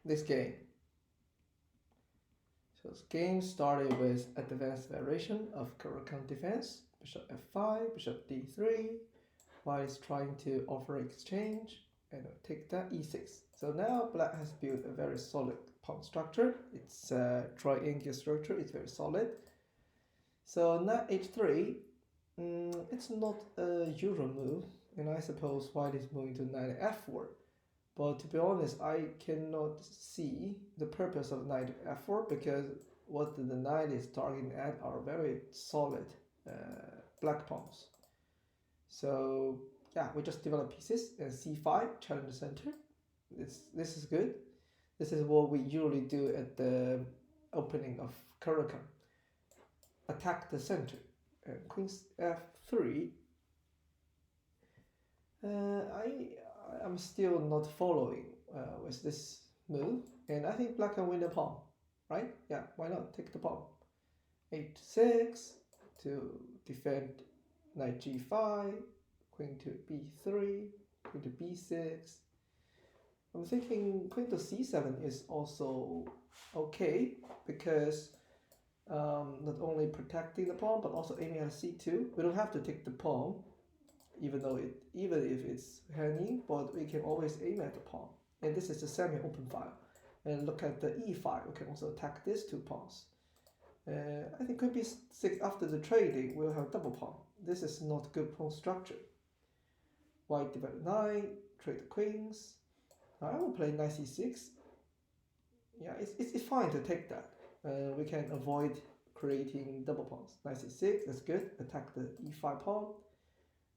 this game. So this game started with advanced variation of Caro-kann defense. Bishop f5, bishop d3. White is trying to offer exchange and take that e6. So now black has built a very solid pawn structure. It's a triangular structure. It's very solid. So knight h3. It's not a usual move, and I suppose white is moving to knight f4. But to be honest, I cannot see the purpose of knight f4 because what the knight is targeting at are very solid black pawns. So yeah, we just develop pieces and c5, challenge the center. This is good. This is what we usually do at the opening of Caro-kann. Attack the center. Queen f3. I'm still not following with this move, and I think black can win the pawn, right? Yeah, why not take the pawn? h6 to defend knight g5, queen to b3, queen to b6. I'm thinking queen to c7 is also okay because not only protecting the pawn but also aiming at c2. We don't have to take the pawn, even if it's hanging, but we can always aim at the pawn. And this is the semi-open file. And look at the e file. We can also attack these two pawns. I think queen b6 after the trading we'll have double pawn. This is not good pawn structure. White develop knight, trade the queens. I will play knight c6. Yeah, it's fine to take that. We can avoid creating double pawns. Knight c6, that's good. Attack the e5 pawn.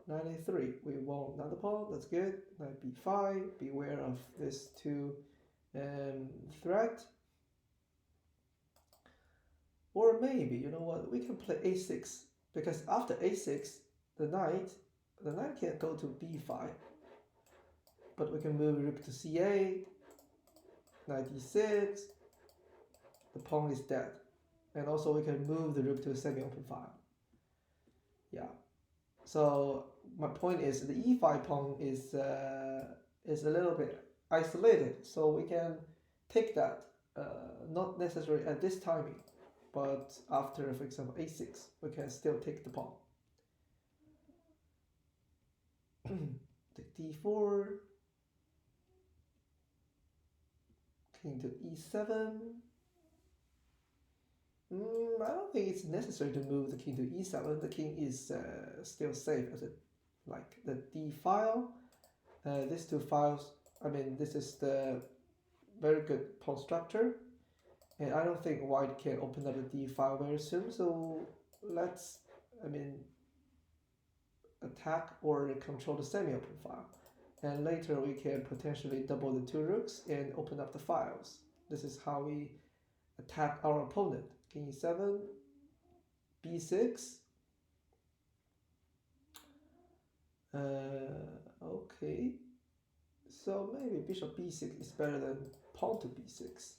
Knight a3, we want another pawn, that's good. Knight b5, beware of this two threat. Or maybe, you know what, we can play a6, because after a6, the knight can't go to b5. But we can move rook to c8, knight d6, the pawn is dead. And also we can move the rook to a semi-open file. Yeah. So my point is the e5 pawn is a little bit isolated, so we can take that, not necessarily at this timing, but after, for example, a6, we can still take the pawn. Take d4, king to e7. I don't think it's necessary to move the king to e7. The king is still safe as the d file. These two files, this is the very good pawn structure, and I don't think white can open up the d file very soon. So let's, attack or control the semi-open file, and later we can potentially double the two rooks and open up the files. This is how we attack our opponent. King e7, b6. Okay, so maybe bishop b6 is better than pawn to b6,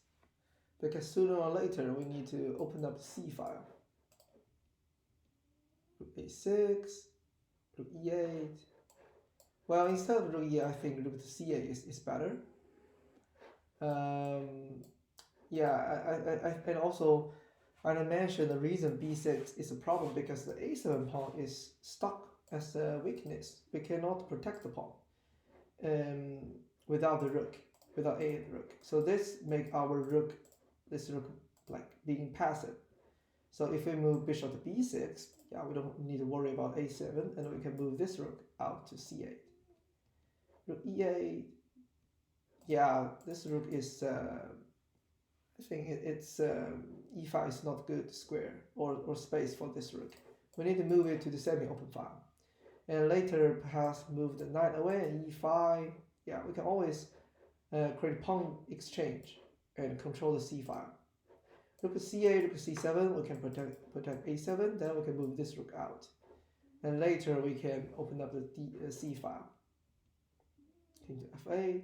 because sooner or later we need to open up the c file. Rook a6, rook e8. Well, instead of rook e8, I think rook to c8 is better. Yeah, and also I mentioned the reason b6 is a problem because the a7 pawn is stuck as a weakness. We cannot protect the pawn without the rook, without a rook. So this makes our rook, like being passive. So if we move bishop to b6, yeah, we don't need to worry about a7, and we can move this rook out to c8. Rook e8, yeah, this rook is, I think it's e5 is not good square or space for this rook. We need to move it to the semi-open file, and later perhaps move the knight away and e5. Yeah, we can always create pawn exchange and control the c file. Rook to c8, rook to c7, we can protect a7, then we can move this rook out, and later we can open up the c file. King to f8.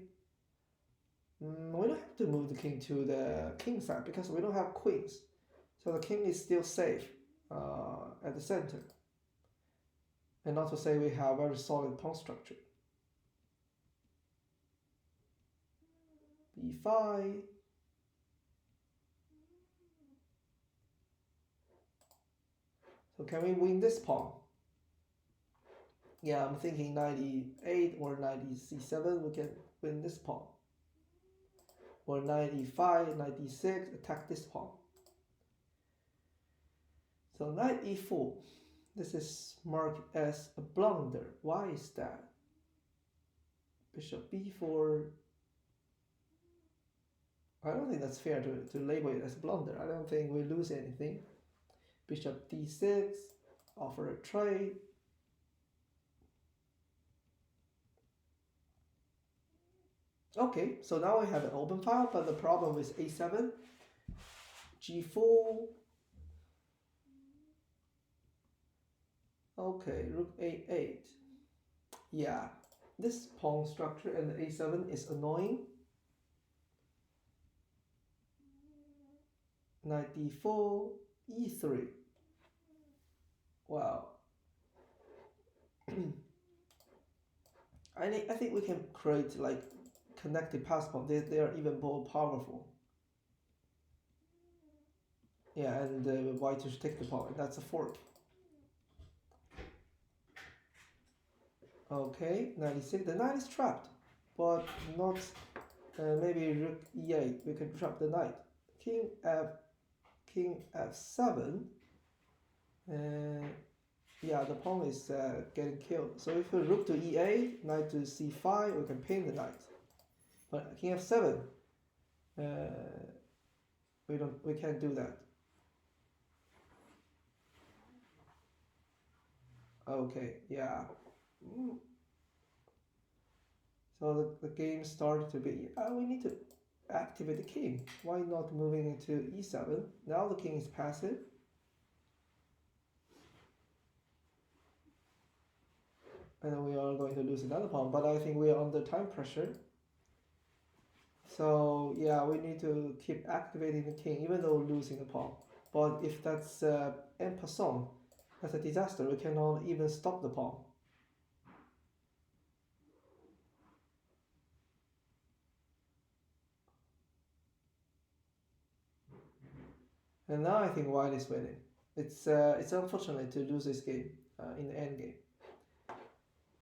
We don't have to move the king to the king side because we don't have queens, so the king is still safe at the center. And not to say we have very solid pawn structure. b5, So can we win this pawn? Yeah, I'm thinking 98 or 90 c7, we can win this pawn. Or 95, 96, attack this pawn. So knight e4. This is marked as a blunder. Why is that? Bishop b4. I don't think that's fair to label it as a blunder. I don't think we lose anything. Bishop d6, offer a trade. Okay, so now we have an open file, but the problem with a7, g4. Okay, rook a8. Yeah, this pawn structure and the a7 is annoying. Knight d4, e3. Wow. I think we can create like connected pass pawn. They are even more powerful. Yeah, and white should take the pawn. That's a fork. Okay, 96. The knight is trapped, but not. Maybe rook e8. We can trap the knight. King f7. Yeah, the pawn is getting killed. So if we rook to e8, knight to c5, we can pin the knight. But king f7, we can't do that. Okay, yeah. So the game started to be, we need to activate the king. Why not moving into e7? Now the king is passive. And then we are going to lose another pawn, but I think we are under time pressure. So yeah, we need to keep activating the king even though losing the pawn. But if that's en passant, that's a disaster. We cannot even stop the pawn. And now I think white is winning. It's unfortunate to lose this game in the end game.